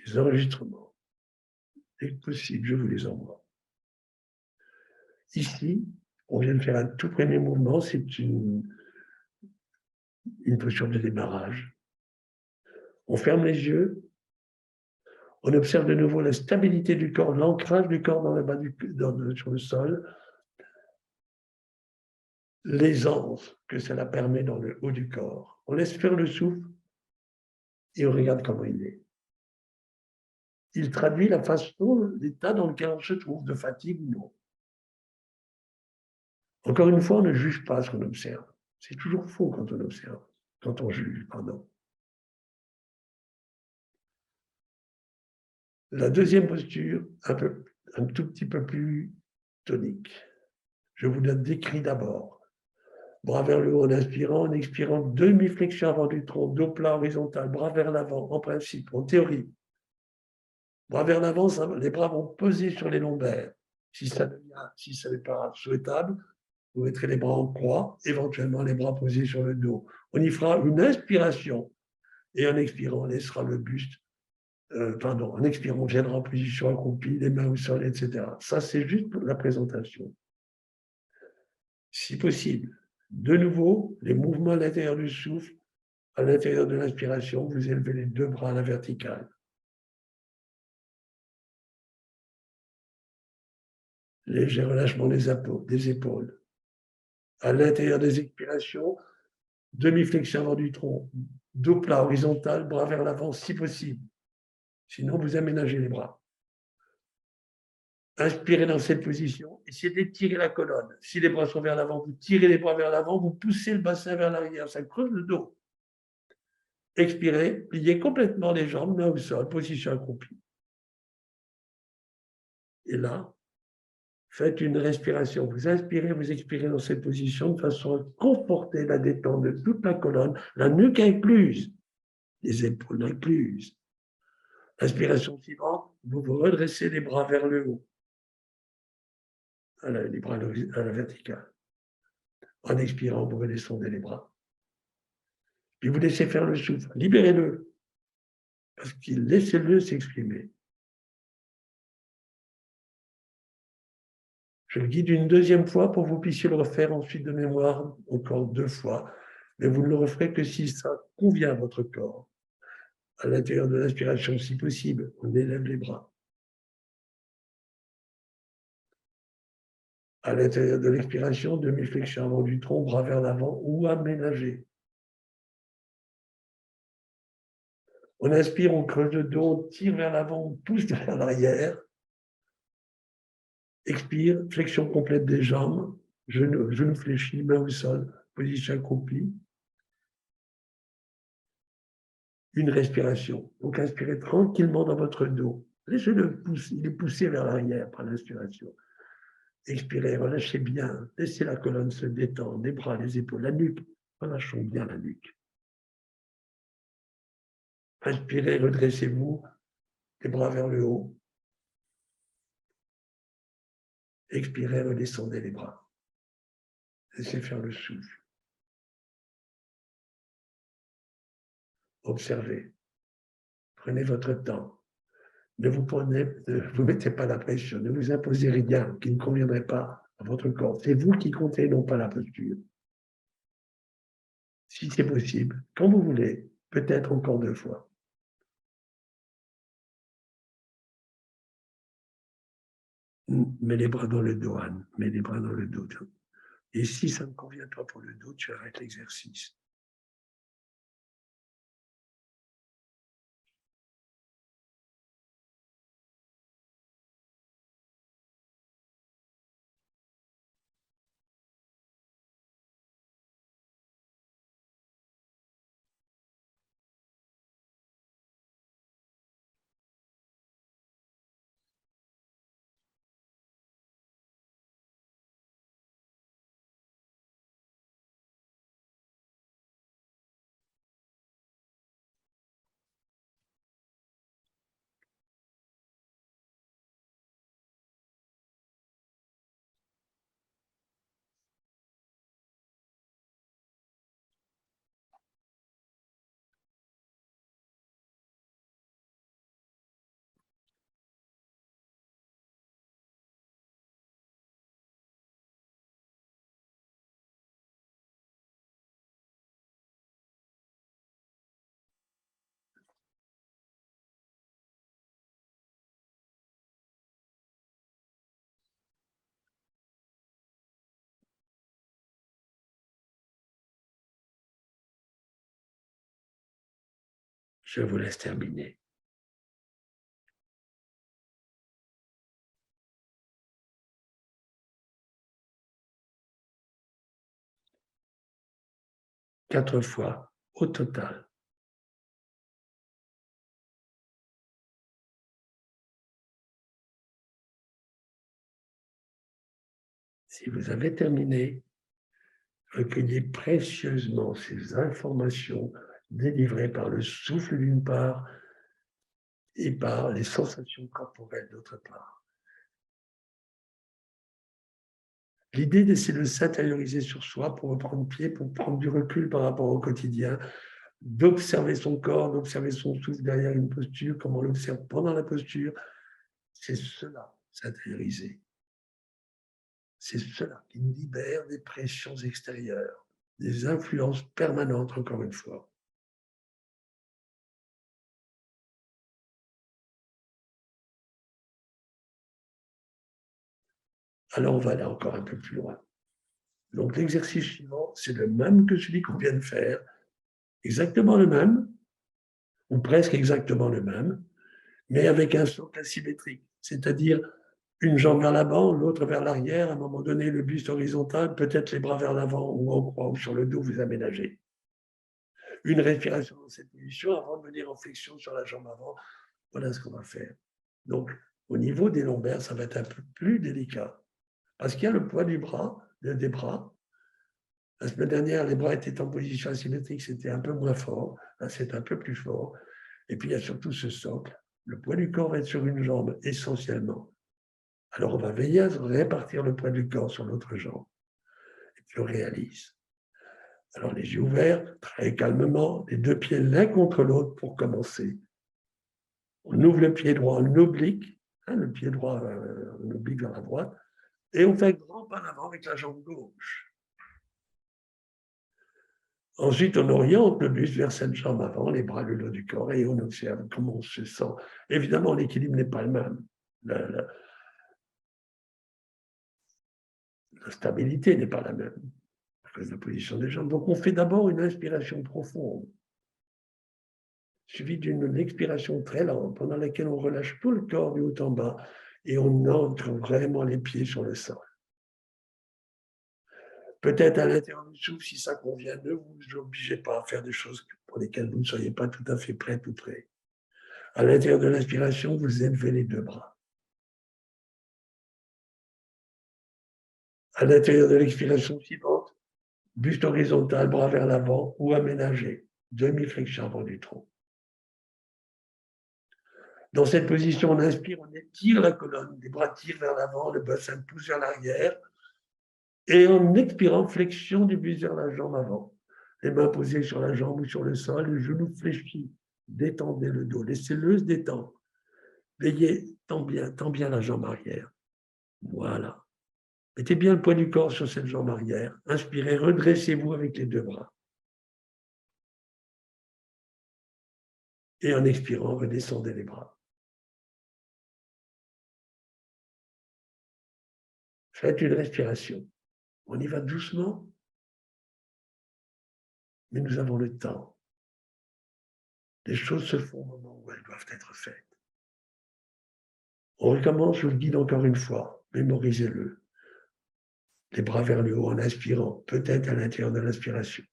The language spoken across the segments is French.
ces enregistrements. Dès que possible, je vous les envoie. Ici, on vient de faire un tout premier mouvement, c'est une posture de démarrage. On ferme les yeux, on observe de nouveau la stabilité du corps, l'ancrage du corps dans le bas sur le sol, l'aisance que cela permet dans le haut du corps. On laisse faire le souffle et on regarde comment il est. Il traduit la façon, l'état dans lequel on se trouve, de fatigue ou non. Encore une fois, on ne juge pas ce qu'on observe. C'est toujours faux quand on observe, quand on juge, pardon. La deuxième posture, un tout petit peu plus tonique. Je vous la décris d'abord. Bras vers le haut en inspirant, en expirant, demi-flexion avant du tronc, dos plat horizontal, bras vers l'avant, en principe, en théorie. Bras vers l'avant, les bras vont peser sur les lombaires. Si ça n'est pas souhaitable, vous mettrez les bras en croix, éventuellement les bras posés sur le dos. On y fera une inspiration et en expirant, on laissera le buste, en expirant, on viendra en position accroupie, les mains au sol, etc. Ça, c'est juste pour la présentation. Si possible, de nouveau, les mouvements à l'intérieur du souffle, à l'intérieur de l'inspiration, vous élevez les deux bras à la verticale. Léger relâchement des épaules. À l'intérieur des expirations, demi-flexion avant du tronc, dos plat horizontal, bras vers l'avant si possible. Sinon, vous aménagez les bras. Inspirez dans cette position, essayez d'étirer la colonne. Si les bras sont vers l'avant, vous tirez les bras vers l'avant, vous poussez le bassin vers l'arrière, ça creuse le dos. Expirez, pliez complètement les jambes, mains au sol, position accroupie. Et là, faites une respiration. Vous inspirez, vous expirez dans cette position de façon à conforter la détente de toute la colonne, la nuque incluse, les épaules incluses. Inspiration suivante, vous vous redressez les bras vers le haut, les bras à la verticale. En expirant, vous redescendez les bras. Puis vous laissez faire le souffle. Libérez-le. Parce qu'il laissez-le s'exprimer. Je le guide une deuxième fois pour que vous puissiez le refaire ensuite de mémoire, encore 2 fois. Mais vous ne le referez que si ça convient à votre corps. À l'intérieur de l'inspiration, si possible, on élève les bras. À l'intérieur de l'expiration, demi-flexion avant du tronc, bras vers l'avant ou aménagé. On inspire, on creuse le dos, on tire vers l'avant, on pousse vers l'arrière. Expire, flexion complète des jambes, genou fléchi, main au sol, position accroupie. Une respiration. Donc inspirez tranquillement dans votre dos. Laissez-le pousser, il est poussé vers l'arrière par l'inspiration. Expirez, relâchez bien, laissez la colonne se détendre, les bras, les épaules, la nuque. Relâchons bien la nuque. Inspirez, redressez-vous, les bras vers le haut. Expirez, redescendez les bras. Laissez faire le souffle. Observez. Prenez votre temps. Ne vous mettez pas la pression, ne vous imposez rien qui ne conviendrait pas à votre corps. C'est vous qui comptez, non pas la posture. Si c'est possible, quand vous voulez, peut-être encore 2 fois. Mets les bras dans le dos, Anne, mets les bras dans le dos. Et si ça ne convient pas pour le dos, tu arrêtes l'exercice. Je vous laisse terminer. Quatre fois au total. Si vous avez terminé, recueillez précieusement ces informations délivrées par le souffle d'une part et par les sensations corporelles d'autre part. L'idée, c'est de s'intérioriser sur soi pour reprendre pied, pour prendre du recul par rapport au quotidien, d'observer son corps, d'observer son souffle derrière une posture, comme on l'observe pendant la posture. C'est cela, s'intérioriser. C'est cela qui nous libère des pressions extérieures, des influences permanentes, encore une fois. Alors, on va aller encore un peu plus loin. Donc, l'exercice suivant, c'est le même que celui qu'on vient de faire, exactement le même, ou presque exactement le même, mais avec un socle asymétrique, c'est-à-dire une jambe vers l'avant, l'autre vers l'arrière, à un moment donné, le buste horizontal, peut-être les bras vers l'avant ou en croix ou sur le dos, vous aménagez. Une respiration dans cette position avant de venir en flexion sur la jambe avant. Voilà ce qu'on va faire. Donc, au niveau des lombaires, ça va être un peu plus délicat. Parce qu'il y a le poids du bras, des bras. La semaine dernière, les bras étaient en position asymétrique, c'était un peu moins fort. Là, c'est un peu plus fort. Et puis, il y a surtout ce socle. Le poids du corps va être sur une jambe, essentiellement. Alors, on va veiller à répartir le poids du corps sur l'autre jambe. Et puis, on réalise. Alors, les yeux ouverts, très calmement, les deux pieds l'un contre l'autre pour commencer. On ouvre le pied droit en oblique, hein, le pied droit en oblique vers la droite, et on fait un grand pas en avant avec la jambe gauche. Ensuite, on oriente le buste vers cette jambe avant, les bras le long du corps, et on observe comment on se sent. Évidemment, l'équilibre n'est pas le même. La stabilité n'est pas la même, à cause de la position des jambes. Donc, on fait d'abord une inspiration profonde, suivie d'une expiration très lente, pendant laquelle on relâche tout le corps du haut en bas, et on ancre vraiment les pieds sur le sol. Peut-être à l'intérieur du souffle, si ça convient, ne vous obligez pas à faire des choses pour lesquelles vous ne soyez pas tout à fait prêt ou prêt. À l'intérieur de l'inspiration, vous élevez les deux bras. À l'intérieur de l'expiration suivante, buste horizontal, bras vers l'avant ou aménagé, demi-flexion avant du tronc. Dans cette position, on inspire, on étire la colonne, les bras tirent vers l'avant, le bassin pousse vers l'arrière, et en expirant, flexion du buste vers la jambe avant. Les mains posées sur la jambe ou sur le sol, le genou fléchi. Détendez le dos, laissez-le se détendre. Veillez, tend bien la jambe arrière. Voilà. Mettez bien le poids du corps sur cette jambe arrière. Inspirez, redressez-vous avec les deux bras. Et en expirant, redescendez les bras. Faites une respiration. On y va doucement, mais nous avons le temps. Les choses se font au moment où elles doivent être faites. On recommence, je vous le guide encore une fois. Mémorisez-le. Les bras vers le haut en inspirant, peut-être à l'intérieur de l'inspiration.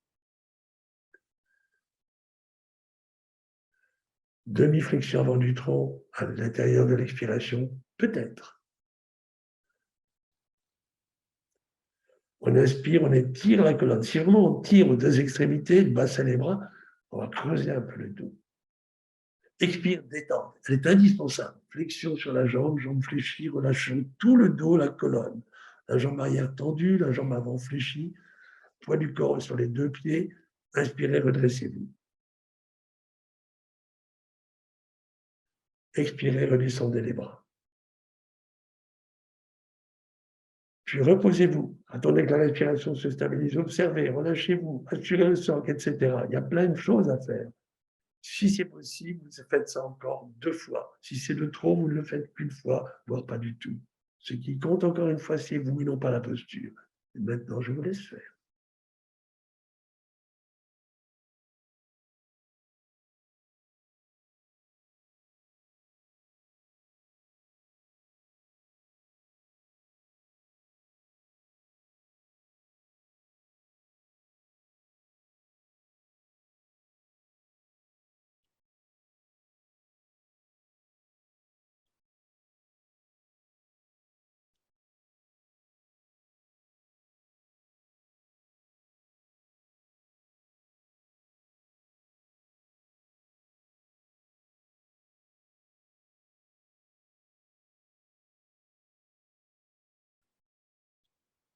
Demi-flexion avant du tronc, à l'intérieur de l'expiration, peut-être. On inspire, on étire la colonne. Si vraiment on tire aux deux extrémités, le bassin des bras, on va creuser un peu le dos. Expire, détente. Elle est indispensable. Flexion sur la jambe, jambe fléchie, relâchons tout le dos, la colonne. La jambe arrière tendue, la jambe avant fléchie, poids du corps sur les deux pieds. Inspirez, redressez-vous. Expirez, redescendez les bras. Puis reposez-vous. Attendez que la respiration se stabilise. Observez, relâchez-vous, assurez le socle, etc. Il y a plein de choses à faire. Si c'est possible, vous faites ça encore 2 fois. Si c'est de trop, vous ne le faites qu'une fois, voire pas du tout. Ce qui compte encore une fois, c'est vous et non pas la posture. Et maintenant, je vous laisse faire.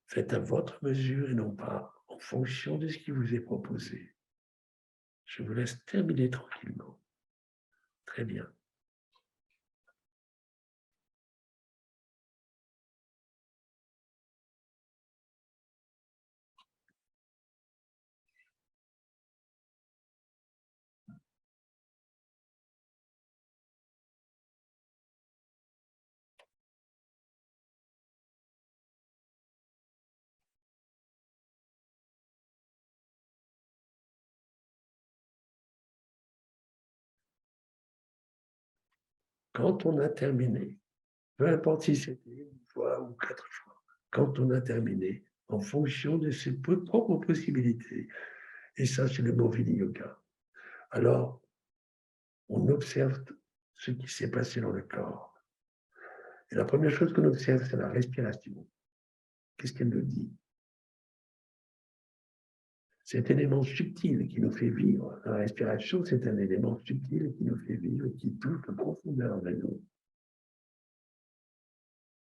Faites à votre mesure et non pas en fonction de ce qui vous est proposé. Je vous laisse terminer tranquillement. Très bien. Quand on a terminé, peu importe si c'était une fois ou 4 fois, quand on a terminé, en fonction de ses propres possibilités, et ça c'est le mot Vini Yoga, alors on observe ce qui s'est passé dans le corps. Et la première chose qu'on observe, c'est la respiration. Qu'est-ce qu'elle nous dit? Cet élément subtil qui nous fait vivre. La respiration, c'est un élément subtil qui nous fait vivre, qui touche de profondeur de nous.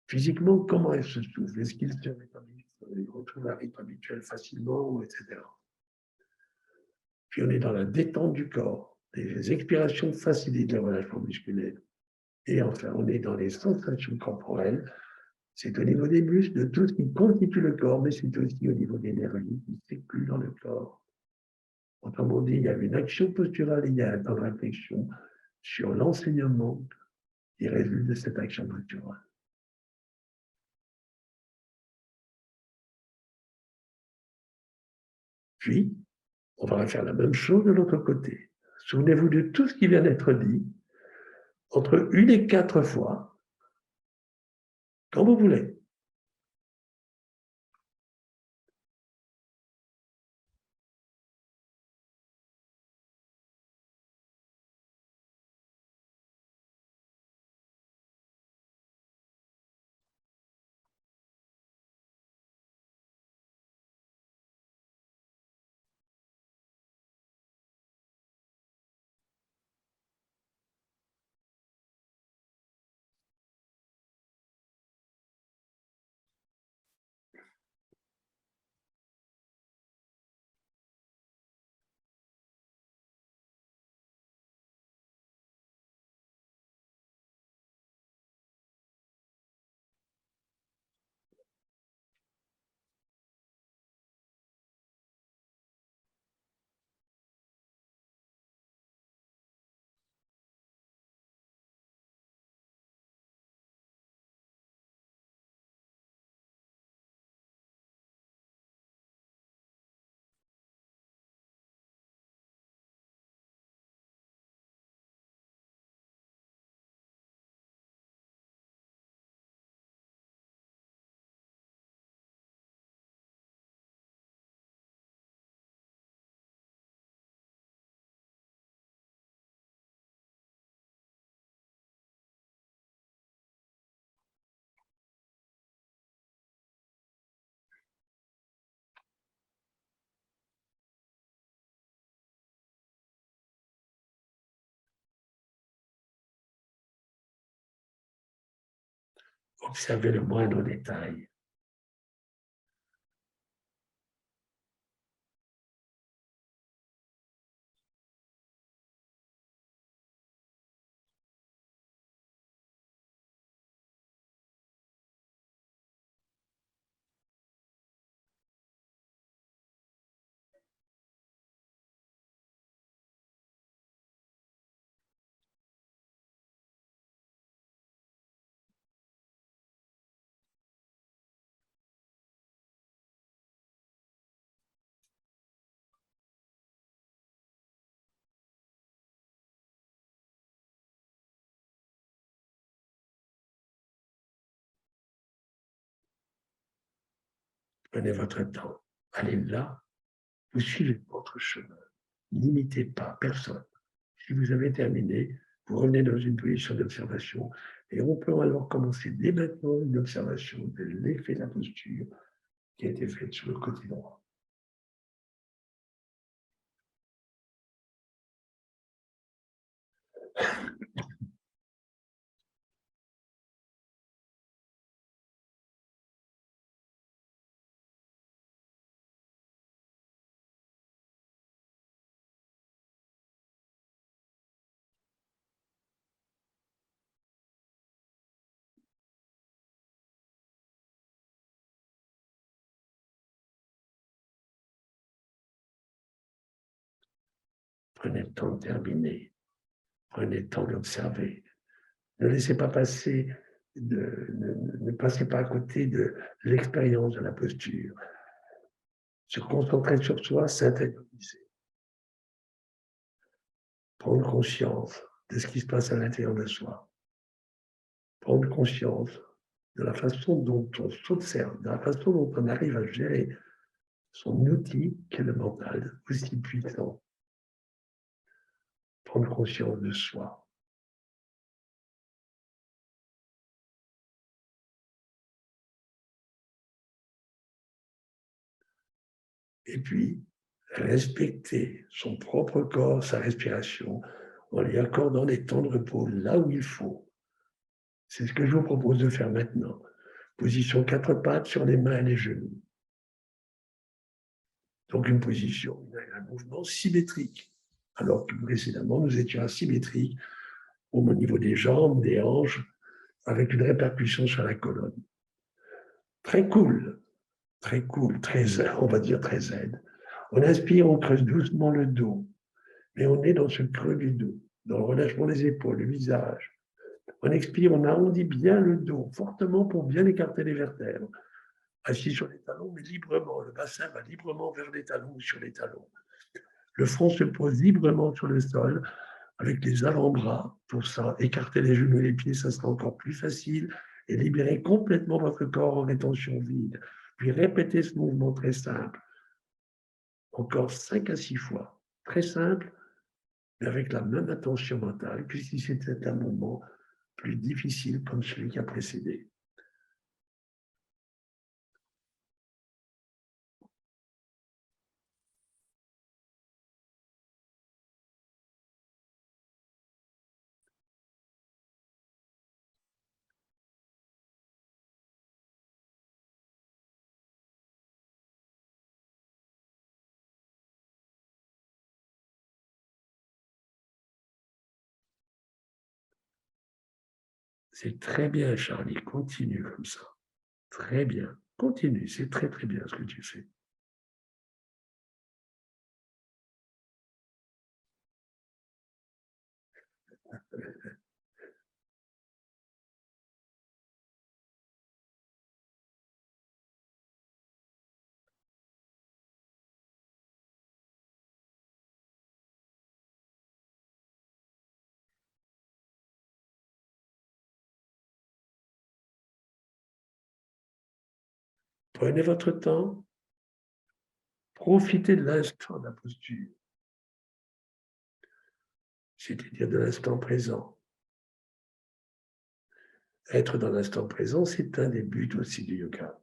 Physiquement, comment elle se souffle? Est-ce qu'il se rétablit, il retrouve un rythme habituel facilement, etc. Puis on est dans la détente du corps. Les expirations facilitent le relâchement musculaire. Et enfin, on est dans les sensations corporelles. C'est au niveau des muscles, de tout ce qui constitue le corps, mais c'est aussi au niveau des nerfs qui circulent dans le corps. Autrement dit, il y a une action posturale, il y a un temps de réflexion sur l'enseignement qui résulte de cette action posturale. Puis, on va faire la même chose de l'autre côté. Souvenez-vous de tout ce qui vient d'être dit, entre 1 et 4 fois, quand vous voulez. Observez le moindre détail. Prenez votre temps. Allez là, vous suivez votre chemin. N'imitez pas personne. Si vous avez terminé, vous revenez dans une position d'observation et on peut alors commencer dès maintenant une observation de l'effet de la posture qui a été faite sur le côté droit. Prenez le temps de terminer. Prenez le temps d'observer. Ne laissez pas passer, ne passez pas à côté de l'expérience de la posture. Se concentrer sur soi, s'intérioriser. Prendre conscience de ce qui se passe à l'intérieur de soi. Prendre conscience de la façon dont on s'observe, de la façon dont on arrive à gérer son outil, qui est le mental, aussi puissant. Prendre conscience de soi. Et puis, respecter son propre corps, sa respiration, en lui accordant des temps de repos là où il faut. C'est ce que je vous propose de faire maintenant. Position 4 pattes sur les mains et les genoux. Donc une position, un mouvement symétrique. Alors que précédemment, nous étions asymétriques au niveau des jambes, des hanches, avec une répercussion sur la colonne. Très cool, on va dire très zen. On inspire, on creuse doucement le dos, mais on est dans ce creux du dos, dans le relâchement des épaules, le visage. On expire, on arrondit bien le dos, fortement pour bien écarter les vertèbres. Assis sur les talons, mais librement. Le bassin va librement vers les talons ou sur les talons. Le front se pose librement sur le sol, avec les avant-bras. Pour ça, écarter les genoux et les pieds, ça sera encore plus facile. Et libérer complètement votre corps en rétention vide. Puis répétez ce mouvement très simple. Encore 5 à 6 fois. Très simple, mais avec la même attention mentale que si c'était un moment plus difficile comme celui qui a précédé. C'est très bien, Charlie. Continue comme ça. Très bien. Continue. C'est très, très bien ce que tu fais. Prenez votre temps. Profitez de l'instant de la posture. C'est-à-dire de l'instant présent. Être dans l'instant présent, c'est un des buts aussi du yoga.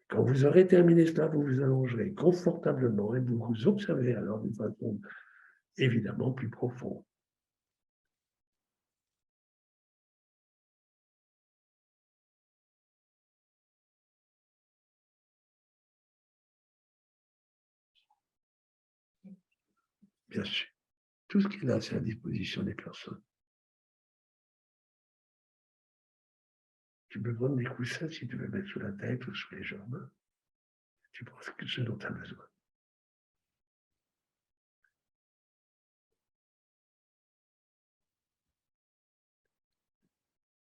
Quand vous aurez terminé cela, vous vous allongerez confortablement et vous vous observez alors d'une façon évidemment plus profonde. Bien sûr. Tout ce qui est là, c'est à disposition des personnes. Tu peux prendre des coussins si tu veux mettre sous la tête ou sous les jambes. Tu prends ce dont tu as besoin.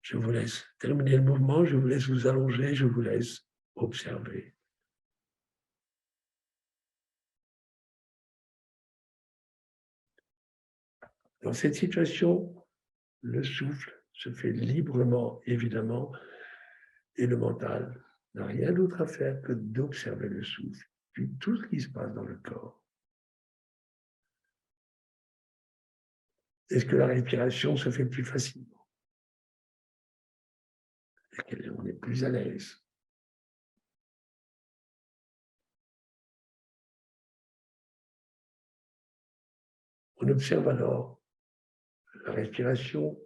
Je vous laisse terminer le mouvement, je vous laisse vous allonger, je vous laisse observer. Dans cette situation, le souffle se fait librement, évidemment, et le mental n'a rien d'autre à faire que d'observer le souffle, puis tout ce qui se passe dans le corps. Est-ce que la respiration se fait plus facilement? Est-ce qu'on est plus à l'aise? On observe alors la respiration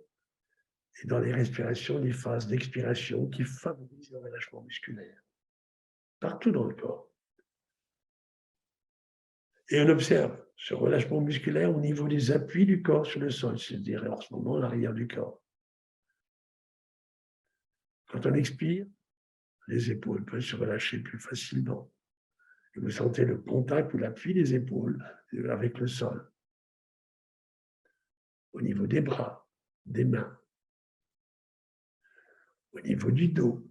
et dans les respirations, les phases d'expiration qui favorisent le relâchement musculaire, partout dans le corps. Et on observe ce relâchement musculaire au niveau des appuis du corps sur le sol, c'est-à-dire en ce moment l'arrière du corps. Quand on expire, les épaules peuvent se relâcher plus facilement. Et vous sentez le contact ou l'appui des épaules avec le sol. au niveau des bras, des mains, au niveau du dos,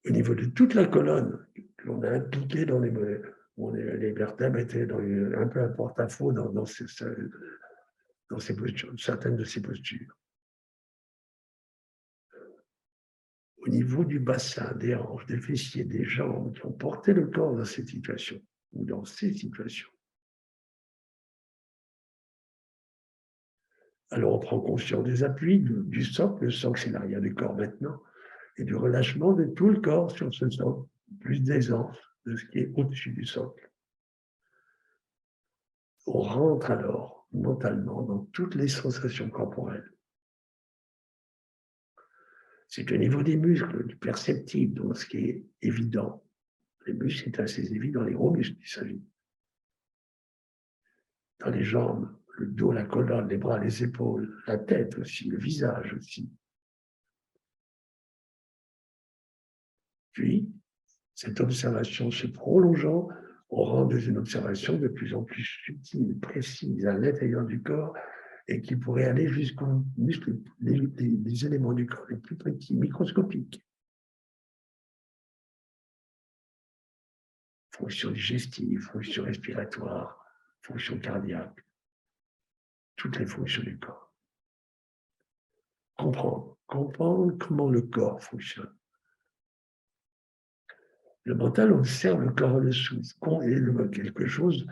au niveau de toute la colonne, qu'on a impliqué dans les vertèbres étaient un peu un porte-à-faux dans ces postures, certaines de ces postures. Au niveau du bassin, des hanches, des fessiers, des jambes, qui ont porté le corps dans cette situation, ou dans ces situations. Alors, on prend conscience des appuis, du socle. Le socle, c'est l'arrière du corps maintenant, et du relâchement de tout le corps sur ce socle, plus d'aisance de ce qui est au-dessus du socle. On rentre alors mentalement dans toutes les sensations corporelles. C'est au niveau des muscles, du perceptible, donc ce qui est évident. Les muscles, c'est assez évident, les gros muscles, il s'agit. Dans les jambes, le dos, la colonne, les bras, les épaules, la tête aussi, le visage aussi. Puis, cette observation se prolongeant, on rentre dans une observation de plus en plus subtile, précise, à l'intérieur du corps, et qui pourrait aller jusqu'aux muscles, les éléments du corps les plus petits, microscopiques. Fonction digestive, fonction respiratoire, fonction cardiaque, toutes les fonctions du corps. Comprendre comment le corps fonctionne. Le mental observe le corps en dessous, quelque chose,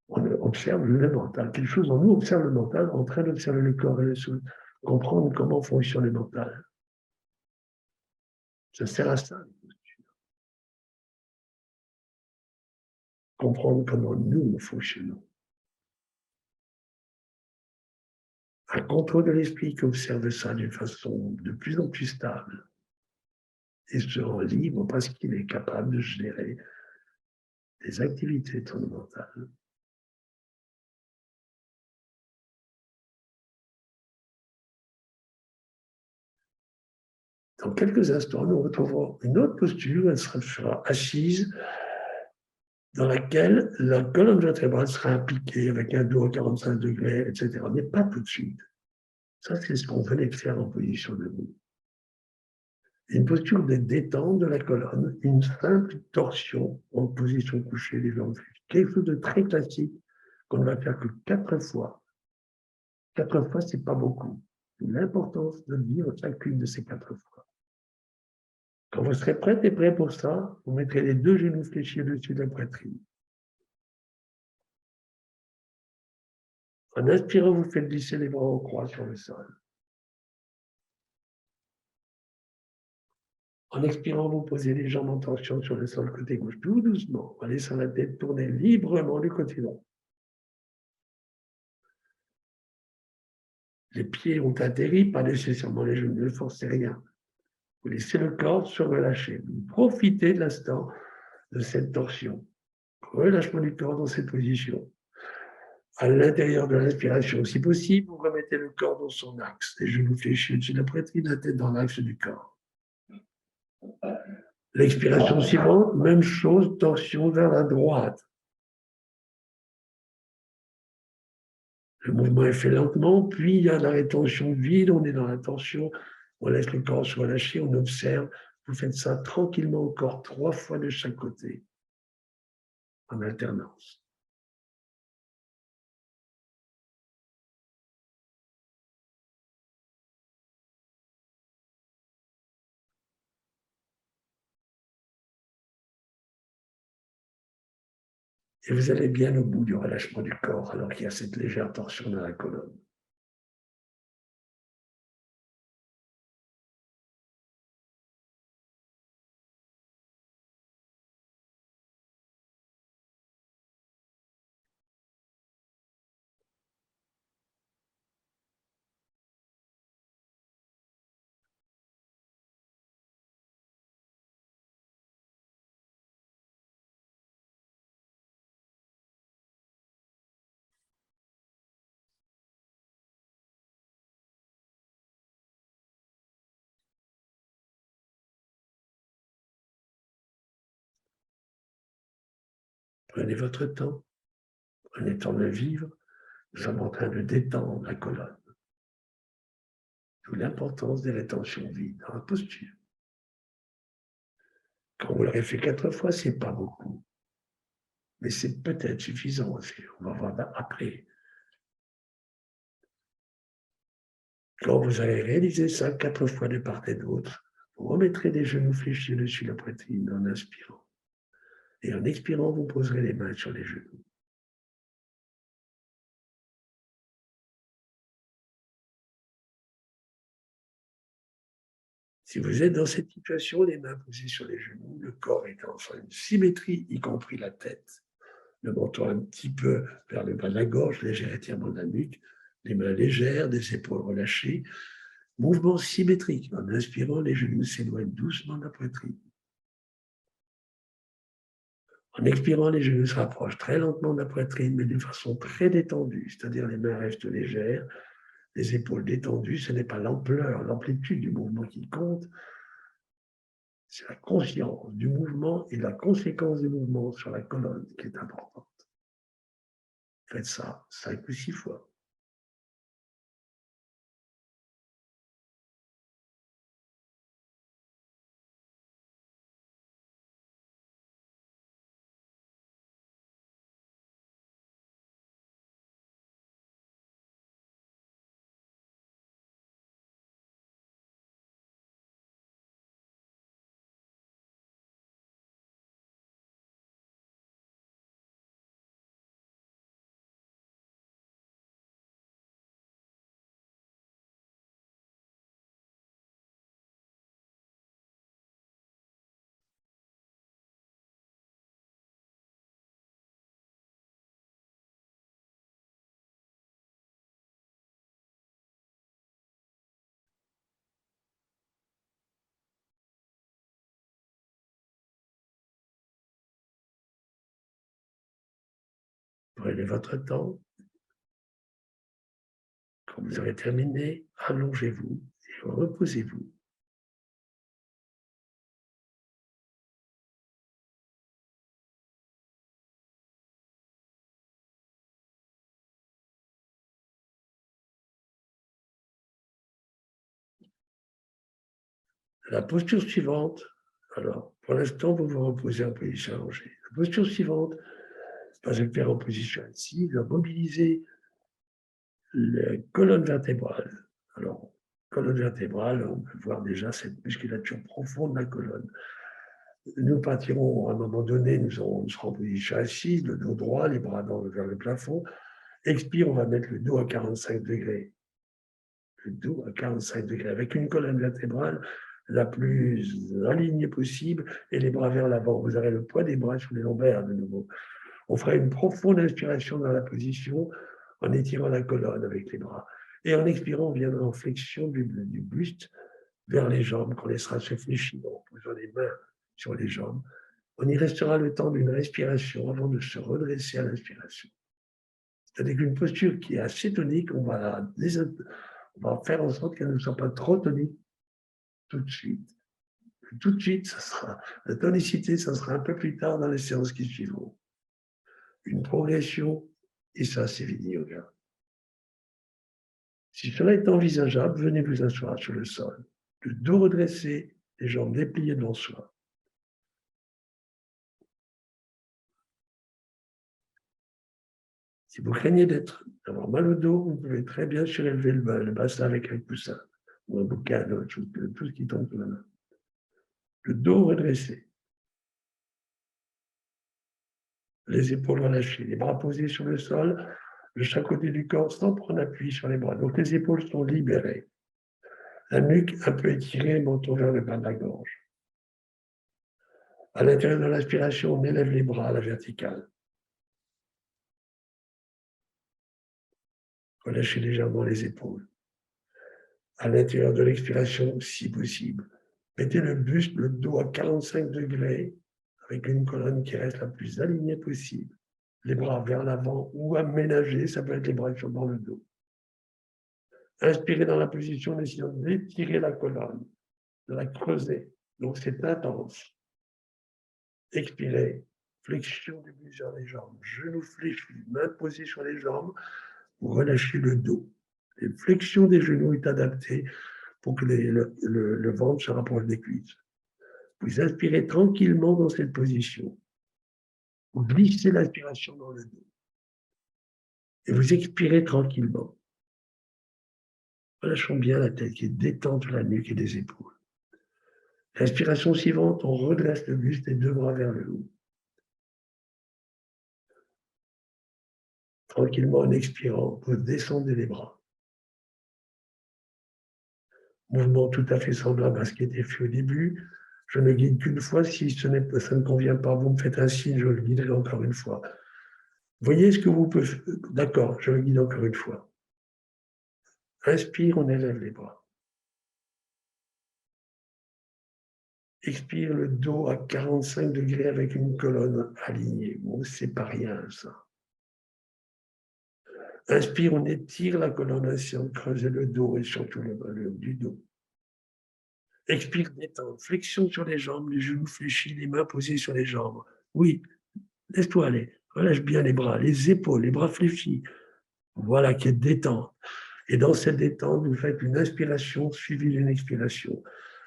on observe le mental, quelque chose en nous observe le mental, en train d'observer le corps en dessous, comprendre comment fonctionne le mental. Ça sert à ça, comprendre comment nous fonctionnons. Un contrôle de l'esprit qui observe ça d'une façon de plus en plus stable et se rend libre parce qu'il est capable de gérer des activités de son mental. Dans quelques instants, nous retrouverons une autre posture, elle sera assise, dans laquelle la colonne vertébrale sera impliquée avec un dos à 45 degrés, etc. Mais pas tout de suite. Ça, c'est ce qu'on venait de faire en position debout. Une posture de détente de la colonne, une simple torsion en position couchée, les jambes fléchies. Quelque chose de très classique qu'on ne va faire que 4 fois. 4 fois, ce n'est pas beaucoup. L'importance de vivre chacune de ces 4 fois. Quand vous serez prête et prêt pour ça, vous mettrez les 2 genoux fléchis au-dessus de la poitrine. En inspirant, vous faites glisser les bras en croix sur le sol. En expirant, vous posez les jambes en tension sur le sol côté gauche, tout doucement, en laissant la tête tourner librement du côté droit. Les pieds ont atterri, pas nécessairement les genoux, ne forcez rien. Vous laissez le corps se relâcher. Vous profitez de l'instant de cette torsion. Relâchement du corps dans cette position. À l'intérieur de l'inspiration, si possible, vous remettez le corps dans son axe. Les genoux fléchis au-dessus de la poitrine, la tête dans l'axe du corps. L'expiration suivante, même chose, torsion vers la droite. Le mouvement est fait lentement, puis il y a la rétention vide, on est dans la tension, on laisse le corps se relâcher, on observe. Vous faites ça tranquillement encore 3 fois de chaque côté, en alternance. Et vous allez bien au bout du relâchement du corps, alors qu'il y a cette légère tension dans la colonne. Prenez votre temps, prenez le temps de vivre, Nous sommes en train de détendre la colonne. D'où l'importance des rétentions vides dans la posture. Quand vous l'aurez fait 4 fois, ce n'est pas beaucoup. Mais c'est peut-être suffisant aussi. On va voir après. Quand vous avez réalisé ça 4 fois de part et d'autre, vous remettrez les genoux fléchis dessus la poitrine en inspirant. Et en expirant, vous poserez les mains sur les genoux. Si vous êtes dans cette situation, les mains posées sur les genoux, le corps est en une symétrie, y compris la tête. Le menton un petit peu vers le bas de la gorge, léger étirement de la nuque, les mains légères, des épaules relâchées. Mouvement symétrique. En inspirant, les genoux s'éloignent doucement de la poitrine. En expirant, les genoux se rapprochent très lentement de la poitrine, mais d'une façon très détendue, c'est-à-dire les mains restent légères, les épaules détendues. Ce n'est pas l'ampleur, l'amplitude du mouvement qui compte, c'est la conscience du mouvement et la conséquence du mouvement sur la colonne qui est importante. Faites ça 5 ou 6 fois. Prenez votre temps. Quand vous aurez terminé, allongez-vous et reposez-vous. La posture suivante, alors pour l'instant, vous vous reposez en position allongée. La posture suivante, pas se faire en position assise, va mobiliser la colonne vertébrale. Alors, colonne vertébrale, on peut voir déjà cette musculature profonde de la colonne. Nous partirons à un moment donné, nous serons en position assise, le dos droit, les bras vers le plafond. Expire, on va mettre le dos à 45 degrés. Le dos à 45 degrés, avec une colonne vertébrale la plus alignée possible et les bras vers l'avant. Vous aurez le poids des bras sur les lombaires de nouveau. On fera une profonde inspiration dans la position en étirant la colonne avec les bras. Et en expirant, on viendra en flexion du buste vers les jambes, qu'on laissera se fléchir en posant les mains sur les jambes. On y restera le temps d'une respiration avant de se redresser à l'inspiration. C'est-à-dire qu'une posture qui est assez tonique, on va faire en sorte qu'elle ne soit pas trop tonique tout de suite. Tout de suite, ça sera, la tonicité, ça sera un peu plus tard dans les séances qui suivront. Une progression, et ça, c'est Vinyasa Yoga. Si cela est envisageable, venez vous asseoir sur le sol, le dos redressé, les jambes dépliées devant soi. Si vous craignez d'avoir mal au dos, vous pouvez très bien surélever le bassin avec un coussin ou un bouquin, tout ce qui tombe sous la main. Le dos redressé, les épaules relâchées, les bras posés sur le sol, de chaque côté du corps, sans prendre appui sur les bras. Donc les épaules sont libérées. La nuque un peu étirée, menton vers le bas de la gorge. À l'intérieur de l'inspiration, on élève les bras à la verticale. Relâchez légèrement les épaules. À l'intérieur de l'expiration, si possible, mettez le buste, le dos à 45 degrés, avec une colonne qui reste la plus alignée possible. Les bras vers l'avant ou aménagés, ça peut être les bras sur dans le dos. Inspirez dans la position en essayant d'étirer la colonne, de la creuser. Donc c'est intense. Expirez, flexion du muscle des jambes, genoux fléchis, mains posées sur les jambes, vous relâchez le dos. La flexion des genoux est adaptée pour que le ventre se rapproche des cuisses. Vous inspirez tranquillement dans cette position. Vous glissez l'inspiration dans le dos. Et vous expirez tranquillement. Relâchons bien la tête qui est détente sur la nuque et les épaules. L'inspiration suivante, on redresse le buste et deux bras vers le haut. Tranquillement, en expirant, vous descendez les bras. Mouvement tout à fait semblable à ce qui était fait au début. Je ne guide qu'une fois. Si ça ne convient pas, vous me faites un signe, je le guiderai encore une fois. Voyez ce que vous pouvez faire. D'accord, je le guide encore une fois. Inspire, on élève les bras. Expire le dos à 45 degrés avec une colonne alignée. Bon, c'est pas rien, ça. Inspire, on étire la colonne ainsi, on creuse le dos et surtout le haut du dos. Expire, détente, flexion sur les jambes, les genoux fléchis, les mains posées sur les jambes. Oui, laisse-toi aller, relâche bien les bras, les épaules, les bras fléchis. Voilà qui est détente. Et dans cette détente, vous faites une inspiration suivie d'une expiration.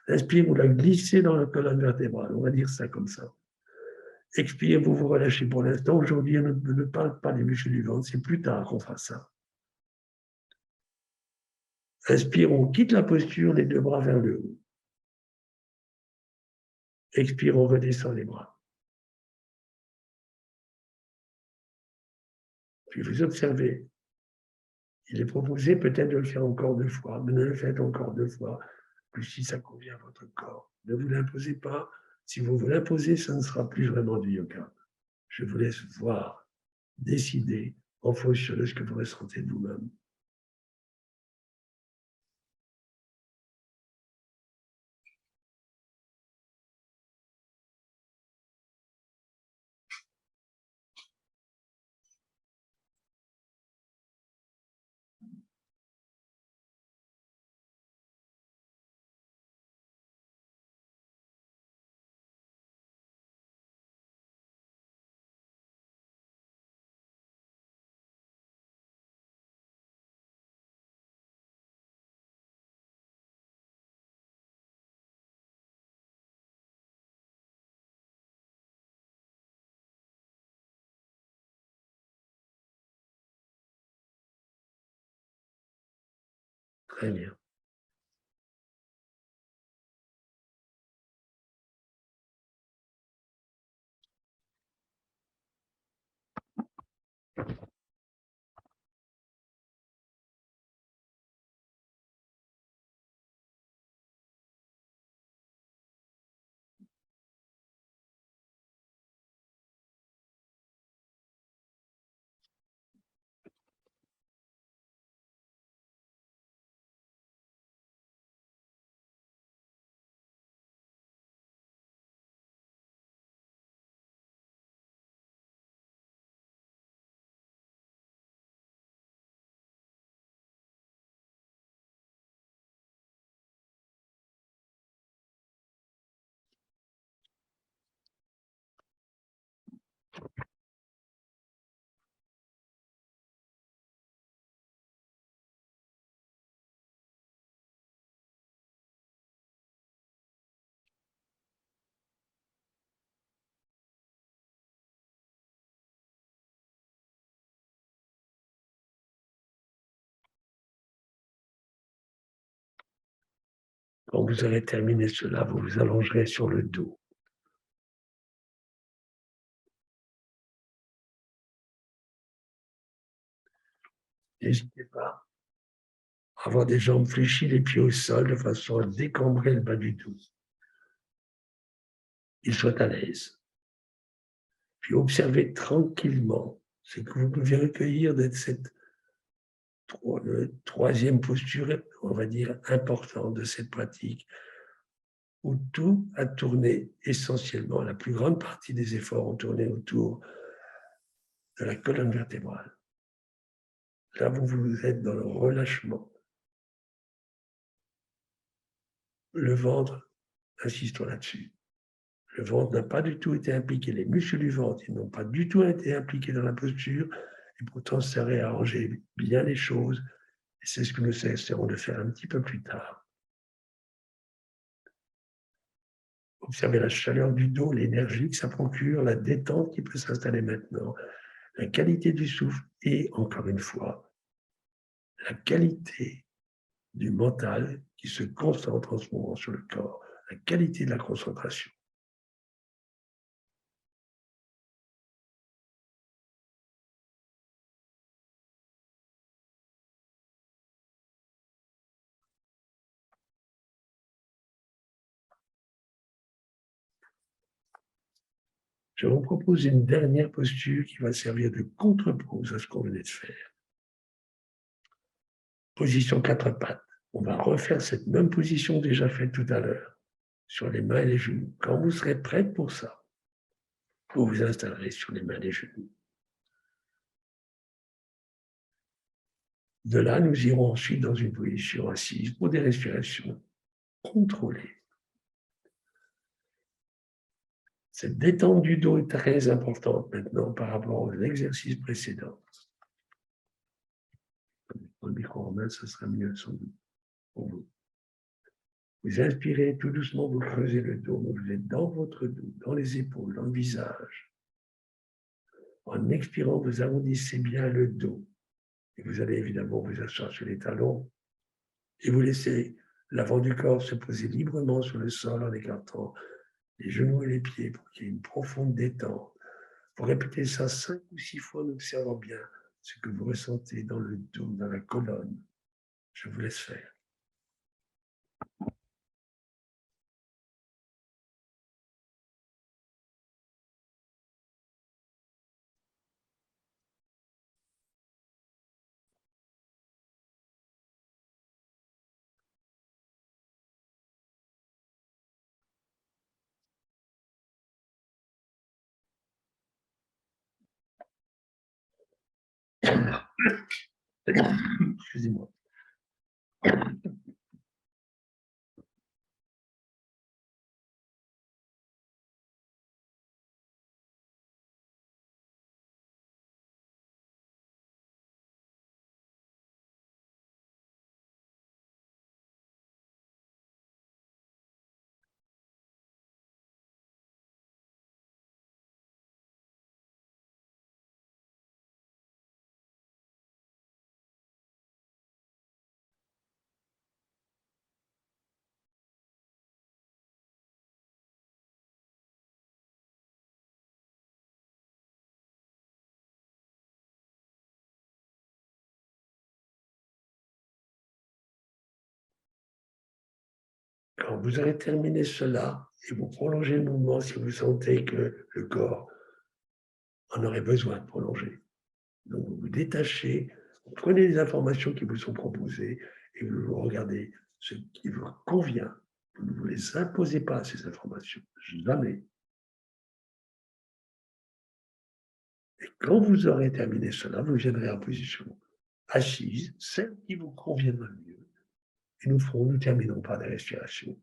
Inspire, vous la glissez dans la colonne vertébrale, on va dire ça comme ça. Expire, vous vous relâchez pour l'instant. Aujourd'hui, on ne parle pas des muscles du ventre, c'est plus tard qu'on fera ça. Inspire, on quitte la posture, les deux bras vers le haut. Expire, on redescend les bras. Puis vous observez. Il est proposé peut-être de le faire encore 2 fois, mais ne le faites encore 2 fois que si ça convient à votre corps. Ne vous l'imposez pas. Si vous vous l'imposez, ça ne sera plus vraiment du yoga. Je vous laisse voir, décider en fonction de ce que vous ressentez de vous-même. Très bien. Quand vous aurez terminé cela, vous vous allongerez sur le dos. N'hésitez pas à avoir des jambes fléchies, les pieds au sol, de façon à décambrer le bas du dos. Qu'il soit à l'aise. Puis observez tranquillement ce que vous pouvez recueillir de cette troisième posture, on va dire, importante de cette pratique, où tout a tourné essentiellement, la plus grande partie des efforts ont tourné autour de la colonne vertébrale. Là, vous êtes dans le relâchement. Le ventre, insistons là-dessus. Le ventre n'a pas du tout été impliqué, les muscles du ventre, ils n'ont pas du tout été impliqués dans la posture, et pourtant ça réarrangeait bien les choses. Et c'est ce que nous essaierons de faire un petit peu plus tard. Observez la chaleur du dos, l'énergie que ça procure, la détente qui peut s'installer maintenant, la qualité du souffle et, encore une fois, la qualité du mental qui se concentre en ce moment sur le corps, la qualité de la concentration. Je vous propose une dernière posture qui va servir de contrepoids à ce qu'on venait de faire. Position quatre pattes. On va refaire cette même position déjà faite tout à l'heure, sur les mains et les genoux. Quand vous serez prête pour ça, vous vous installerez sur les mains et les genoux. De là, nous irons ensuite dans une position assise pour des respirations contrôlées. Cette détente du dos est très importante maintenant par rapport à l'exercice précédent. Le micro en main, ce sera mieux sans doute pour vous. Vous inspirez tout doucement, vous creusez le dos, vous êtes dans votre dos, dans les épaules, dans le visage. En expirant, vous arrondissez bien le dos. Et vous allez évidemment vous asseoir sur les talons et vous laissez l'avant du corps se poser librement sur le sol en écartant les genoux et les pieds pour qu'il y ait une profonde détente. Vous répétez ça 5 ou 6 fois en observant bien ce que vous ressentez dans le dos, dans la colonne. Je vous laisse faire. Excusez-moi. Quand vous aurez terminé cela, et vous prolongez le mouvement si vous sentez que le corps en aurait besoin de prolonger. Donc vous vous détachez, vous prenez les informations qui vous sont proposées et vous regardez ce qui vous convient. Vous ne vous les imposez pas, ces informations. Jamais. Et quand vous aurez terminé cela, vous viendrez en position assise, celle qui vous conviendra le mieux. Et nous terminerons par des respirations.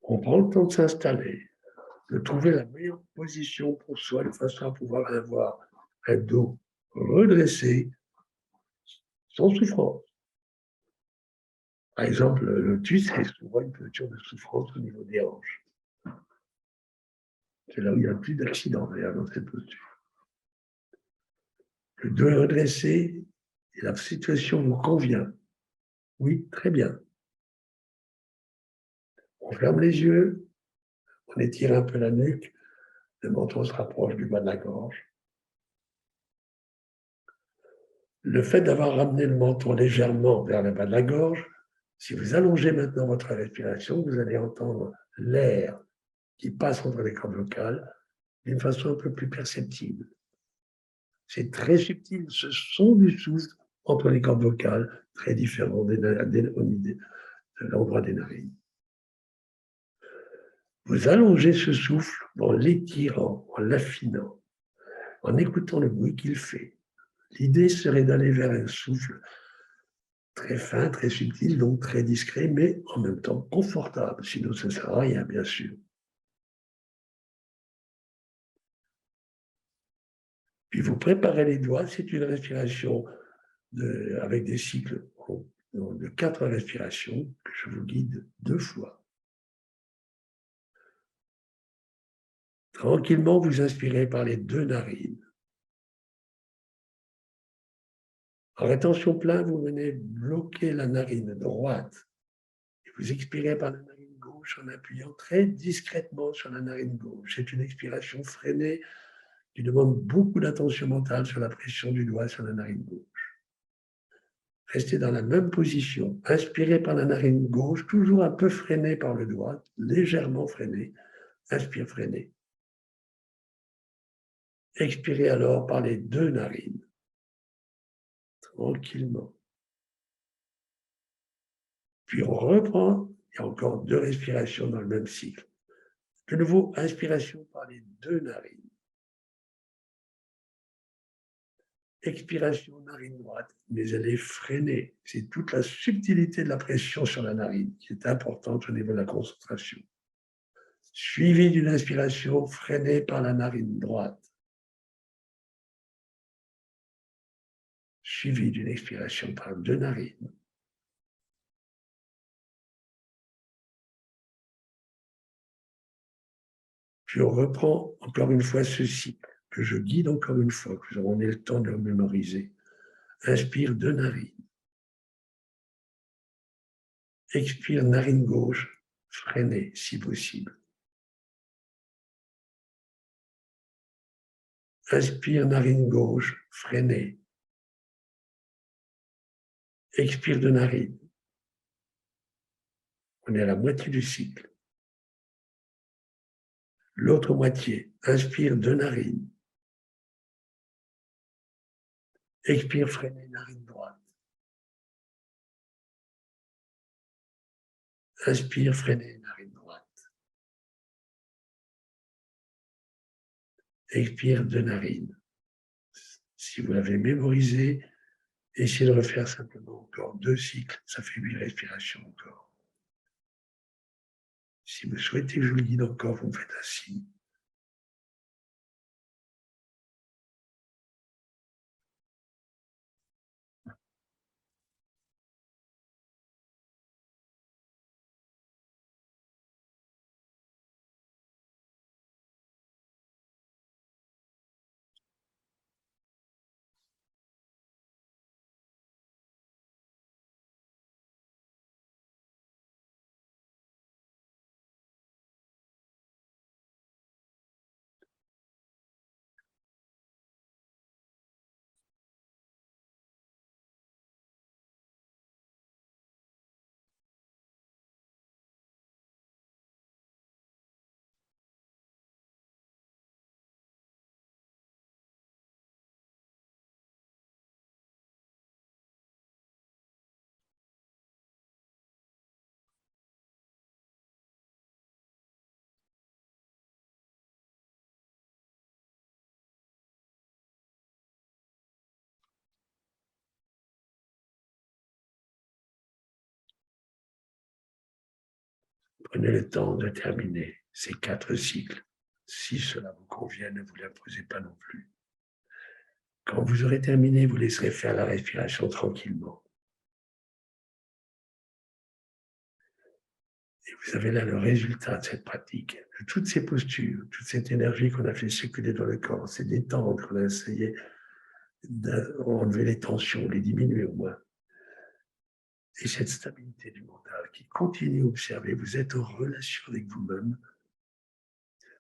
On prend le temps de s'installer, de trouver la meilleure position pour soi, de façon à pouvoir avoir un dos redressé, sans souffrance. Par exemple, le lotus, c'est souvent une posture de souffrance au niveau des hanches. C'est là où il y a le plus d'accidents, d'ailleurs, dans cette posture. Le dos est redressé et la situation vous convient. Oui, très bien. On ferme les yeux, on étire un peu la nuque, le menton se rapproche du bas de la gorge. Le fait d'avoir ramené le menton légèrement vers le bas de la gorge, si vous allongez maintenant votre respiration, vous allez entendre l'air qui passe entre les cordes vocales d'une façon un peu plus perceptible. C'est très subtil, ce son du souffle entre les cordes vocales, très différent de l'endroit des narines. Vous allongez ce souffle en l'étirant, en l'affinant, en écoutant le bruit qu'il fait. L'idée serait d'aller vers un souffle très fin, très subtil, donc très discret, mais en même temps confortable, sinon ça ne sert à rien, bien sûr. Puis vous préparez les doigts, c'est une respiration avec des cycles de 4 respirations que je vous guide 2 fois. Tranquillement, vous inspirez par les 2 narines. En rétention plein, vous venez bloquer la narine droite et vous expirez par la narine gauche en appuyant très discrètement sur la narine gauche. C'est une expiration freinée qui demande beaucoup d'attention mentale sur la pression du doigt sur la narine gauche. Restez dans la même position. Inspirez par la narine gauche, toujours un peu freiné par le doigt, légèrement freiné. Inspire, freiné. Expirez alors par les 2 narines, tranquillement. Puis on reprend, il y a encore 2 respirations dans le même cycle. De nouveau, inspiration par les 2 narines. Expiration narine droite, mais elle est freinée. C'est toute la subtilité de la pression sur la narine qui est importante au niveau de la concentration. Suivi d'une inspiration freinée par la narine droite. Suivi d'une expiration par 2 narines. Puis on reprend encore une fois ce cycle que je guide encore une fois, que vous aurez le temps de le mémoriser. Inspire 2 narines. Expire narine gauche, freinée si possible. Inspire narine gauche, freinée. Expire de narine. On est à la moitié du cycle. L'autre moitié, inspire de narine. Expire, freinée, narine droite. Inspire, freinée, narine droite. Expire de narine. Si vous l'avez mémorisé, essayez de refaire simplement encore 2 cycles, ça fait 8 respirations encore. Si vous souhaitez que je vous le guide encore, vous me faites un signe. Prenez le temps de terminer ces 4 cycles. Si cela vous convient, ne vous l'imposez pas non plus. Quand vous aurez terminé, vous laisserez faire la respiration tranquillement. Et vous avez là le résultat de cette pratique, de toutes ces postures, toute cette énergie qu'on a fait circuler dans le corps, ces détentes qu'on a essayé d'enlever les tensions, les diminuer au moins. Et cette stabilité du mental qui continue à observer, vous êtes en relation avec vous-même.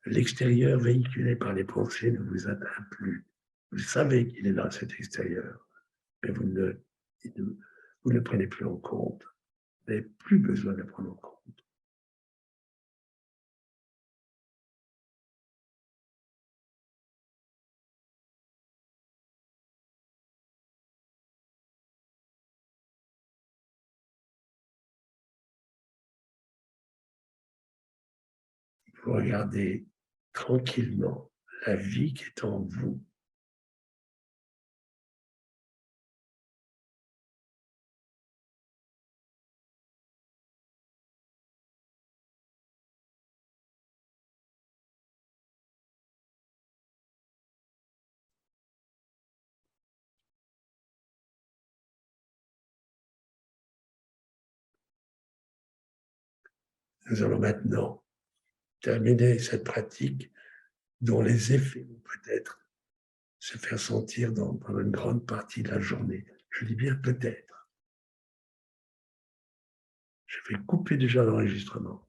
L'extérieur véhiculé par les pensées ne vous atteint plus. Vous savez qu'il est là, cet extérieur, mais vous ne le prenez plus en compte. Vous n'avez plus besoin de le prendre en compte. Vous regardez tranquillement la vie qui est en vous. Nous allons maintenant terminer cette pratique dont les effets vont peut-être se faire sentir pendant une grande partie de la journée. Je dis bien peut-être. Je vais couper déjà l'enregistrement.